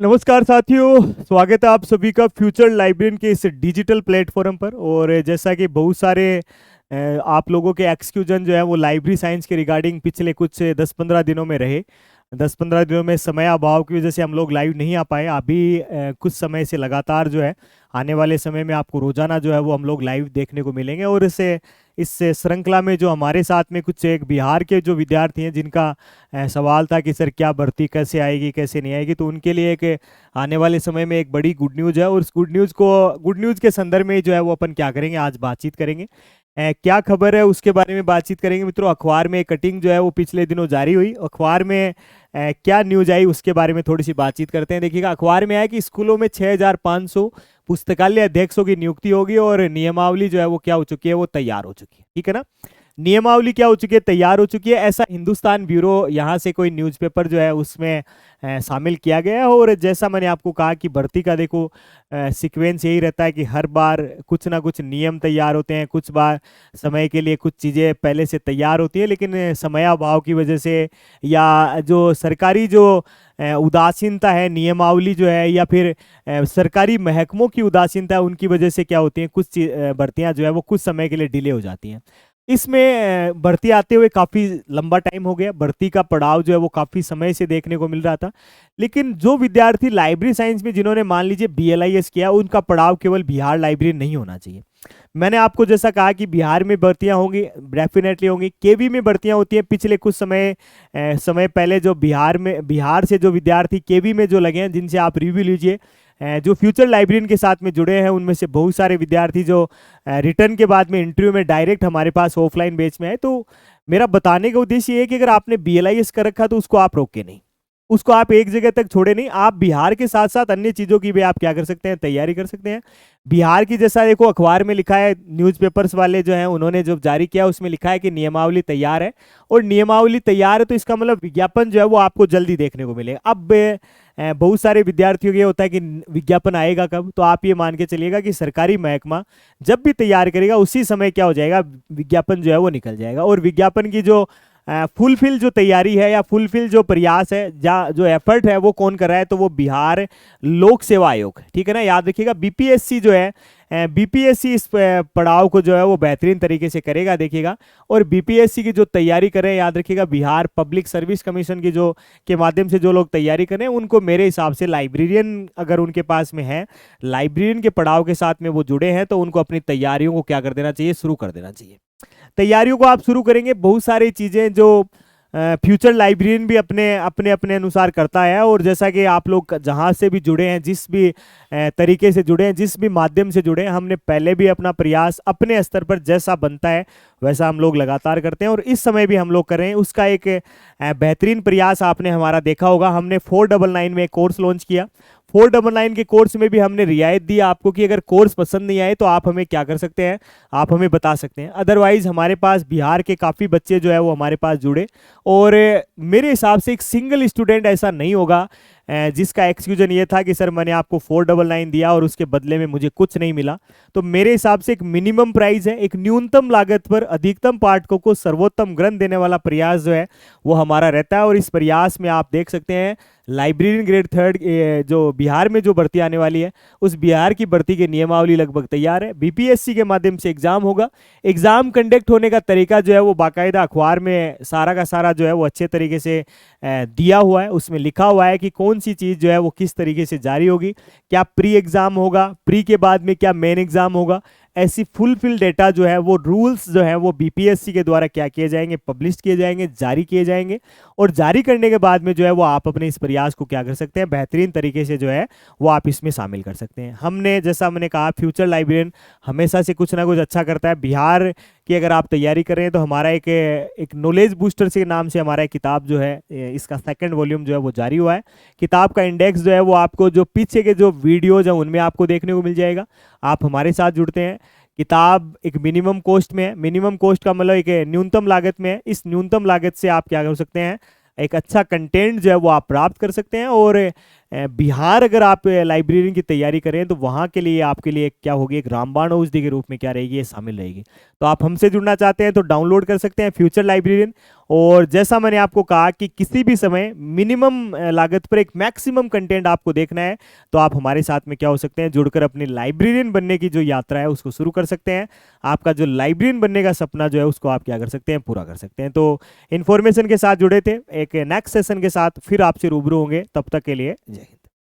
नमस्कार साथियों, स्वागत है आप सभी का फ्यूचर लाइब्रेरियन के इस डिजिटल प्लेटफॉर्म पर। और जैसा कि बहुत सारे आप लोगों के एक्सक्यूजन जो है वो लाइब्रेरी साइंस के रिगार्डिंग पिछले कुछ 10-15 दिनों में रहे। 10-15 दिनों में समय अभाव की वजह से हम लोग लाइव नहीं आ पाए। अभी कुछ समय से लगातार जो है आने वाले समय में आपको रोजाना जो है वो हम लोग लाइव देखने को मिलेंगे। और इस श्रृंखला में जो हमारे साथ में कुछ एक बिहार के जो विद्यार्थी हैं जिनका सवाल था कि सर क्या भर्ती कैसे आएगी कैसे नहीं आएगी, तो उनके लिए एक आने वाले समय में एक बड़ी गुड न्यूज़ है। और उस गुड न्यूज़ के संदर्भ में जो है वो अपन क्या करेंगे, आज बातचीत करेंगे। क्या खबर है उसके बारे में बातचीत करेंगे। मित्रों, अखबार में कटिंग जो है वो पिछले दिनों जारी हुई। अखबार में क्या न्यूज आई उसके बारे में थोड़ी सी बातचीत करते हैं। देखिएगा, अखबार में आया कि स्कूलों में 6500 पुस्तकालय अध्यक्षों की नियुक्ति होगी और नियमावली जो है वो क्या हो चुकी है, वो तैयार हो चुकी है। ठीक है ना, नियमावली क्या हो चुकी है, तैयार हो चुकी है। ऐसा हिंदुस्तान ब्यूरो यहाँ से कोई न्यूज़पेपर जो है उसमें शामिल किया गया है। और जैसा मैंने आपको कहा कि भर्ती का देखो सीक्वेंस यही रहता है कि हर बार कुछ ना कुछ नियम तैयार होते हैं, कुछ बार समय के लिए कुछ चीज़ें पहले से तैयार होती है, लेकिन समय अभाव की वजह से या जो सरकारी जो उदासीनता है, नियमावली जो है, या फिर सरकारी महकमों की उदासीनता है, उनकी वजह से क्या होती है, कुछ भर्तियां जो है वो कुछ समय के लिए डिले हो जाती हैं। इसमें भर्ती आते हुए काफ़ी लंबा टाइम हो गया। भर्ती का पड़ाव जो है वो काफ़ी समय से देखने को मिल रहा था। लेकिन जो विद्यार्थी लाइब्रेरी साइंस में जिन्होंने मान लीजिए BLIS किया, उनका पड़ाव केवल बिहार लाइब्रेरी नहीं होना चाहिए। मैंने आपको जैसा कहा कि बिहार में भर्तियां होंगी, डेफिनेटली होंगी। केवी में भर्तियां होती हैं। पिछले कुछ समय पहले जो बिहार से जो विद्यार्थी केवी में जो लगे हैं, जिनसे आप रिव्यू लीजिए, जो फ्यूचर लाइब्रेरियन के साथ में जुड़े हैं, उनमें से बहुत सारे विद्यार्थी जो रिटर्न के बाद में इंटरव्यू में डायरेक्ट हमारे पास ऑफलाइन बैच में है। तो मेरा बताने का उद्देश्य ये है कि अगर आपने BLIS कर रखा तो उसको आप रोके नहीं, उसको आप एक जगह तक छोड़े नहीं। आप बिहार के साथ साथ अन्य चीज़ों की भी आप क्या कर सकते हैं, तैयारी कर सकते हैं। बिहार की जैसा देखो अखबार में लिखा है, न्यूज़पेपर्स वाले जो हैं उन्होंने जो जारी किया उसमें लिखा है कि नियमावली तैयार है। और नियमावली तैयार है तो इसका मतलब विज्ञापन जो है वो आपको जल्दी देखने को मिलेगा। अब बहुत सारे विद्यार्थियों को ये होता है कि विज्ञापन आएगा कब, तो आप ये मान के चलिएगा कि सरकारी महकमा जब भी तैयार करेगा उसी समय क्या हो जाएगा, विज्ञापन जो है वो निकल जाएगा। और विज्ञापन की जो फुलफिल जो तैयारी है या फुलफिल जो प्रयास है, जो एफर्ट है, वो कौन कर रहा है, तो वो बिहार लोक सेवा आयोग। ठीक है ना, याद रखिएगा। BPSC जो है, BPSC इस पड़ाव को जो है वो बेहतरीन तरीके से करेगा, देखिएगा। और BPSC की जो तैयारी कर रहे हैं, याद रखिएगा, बिहार पब्लिक सर्विस कमीशन की जो के माध्यम से जो लोग तैयारी कर रहे हैं, उनको मेरे हिसाब से लाइब्रेरियन अगर उनके पास में है, लाइब्रेरियन के पड़ाव के साथ में वो जुड़े हैं, तो उनको अपनी तैयारियों को क्या कर देना चाहिए, शुरू कर देना चाहिए। तैयारियों को आप शुरू करेंगे। बहुत सारी चीज़ें जो फ्यूचर लाइब्रेरियन भी अपने अपने अपने अनुसार करता है। और जैसा कि आप लोग जहाँ से भी जुड़े हैं, जिस भी तरीके से जुड़े हैं, जिस भी माध्यम से जुड़े हैं, हमने पहले भी अपना प्रयास अपने स्तर पर जैसा बनता है वैसा हम लोग लगातार करते हैं। और इस समय भी हम लोग कर रहे हैं। उसका एक बेहतरीन प्रयास आपने हमारा देखा होगा। हमने 499 में एक कोर्स लॉन्च किया। 499 के कोर्स में भी हमने रियायत दी आपको कि अगर कोर्स पसंद नहीं आए तो आप हमें क्या कर सकते हैं, आप हमें बता सकते हैं। अदरवाइज हमारे पास बिहार के काफ़ी बच्चे जो है वो हमारे पास जुड़े। और मेरे हिसाब से एक सिंगल स्टूडेंट ऐसा नहीं होगा जिसका एक्सक्यूजन ये था कि सर मैंने आपको 499 दिया और उसके बदले में मुझे कुछ नहीं मिला। तो मेरे हिसाब से एक मिनिमम प्राइस है, एक न्यूनतम लागत पर अधिकतम पाठकों को सर्वोत्तम ग्रंथ देने वाला प्रयास जो है वो हमारा रहता है। और इस प्रयास में आप देख सकते हैं लाइब्रेरियन ग्रेड 3 जो बिहार में जो भर्ती आने वाली है, उस बिहार की भर्ती की नियमावली लगभग तैयार है। BPSC के माध्यम से एग्जाम होगा। एग्जाम कंडक्ट होने का तरीका जो है वो बाकायदा अखबार में सारा का सारा जो है वो अच्छे तरीके से दिया हुआ है। उसमें लिखा हुआ है कि कौन सी चीज़ जो है वो किस तरीके से जारी होगी, क्या प्री एग्जाम होगा, प्री के बाद में क्या मेन एग्जाम होगा। ऐसी फुलफिल डेटा जो है वो रूल्स जो है वो BPSC के द्वारा क्या किए जाएंगे, पब्लिश किए जाएंगे, जारी किए जाएंगे। और जारी करने के बाद में जो है वो आप अपने इस प्रयास को क्या कर सकते हैं, बेहतरीन तरीके से जो है वो आप इसमें शामिल कर सकते हैं। हमने जैसा मैंने कहा, फ्यूचर लाइब्रेरियन हमेशा से कुछ ना कुछ अच्छा करता है। बिहार की अगर आप तैयारी कर रहे हैं तो हमारा एक नॉलेज बूस्टर से नाम से हमारा एक किताब जो है, इसका 2nd वॉल्यूम जो है वो जारी हुआ है। किताब का इंडेक्स जो है वो आपको जो पीछे के जो वीडियोज हैं उनमें आपको देखने को मिल जाएगा। आप हमारे साथ जुड़ते हैं। किताब एक मिनिमम कॉस्ट में है। मिनिमम कॉस्ट का मतलब एक न्यूनतम लागत में है। इस न्यूनतम लागत से आप क्या कर सकते हैं, एक अच्छा कंटेंट जो है वो आप प्राप्त कर सकते हैं। और बिहार अगर आप लाइब्रेरियन की तैयारी करें तो वहाँ के लिए आपके लिए क्या होगी, एक रामबाण औषधि के रूप में क्या रहेगी, ये शामिल रहेगी। तो आप हमसे जुड़ना चाहते हैं तो डाउनलोड कर सकते हैं फ्यूचर लाइब्रेरियन। और जैसा मैंने आपको कहा कि किसी भी समय मिनिमम लागत पर एक मैक्सिमम कंटेंट आपको देखना है तो आप हमारे साथ में क्या हो सकते हैं, जुड़कर अपनी लाइब्रेरियन बनने की जो यात्रा है उसको शुरू कर सकते हैं। आपका जो लाइब्रेरियन बनने का सपना जो है उसको आप क्या कर सकते हैं, पूरा कर सकते हैं। तो इन्फॉर्मेशन के साथ जुड़े थे, एक नेक्स्ट सेशन के साथ फिर आपसे रूबरू होंगे, तब तक के लिए जय हिंद।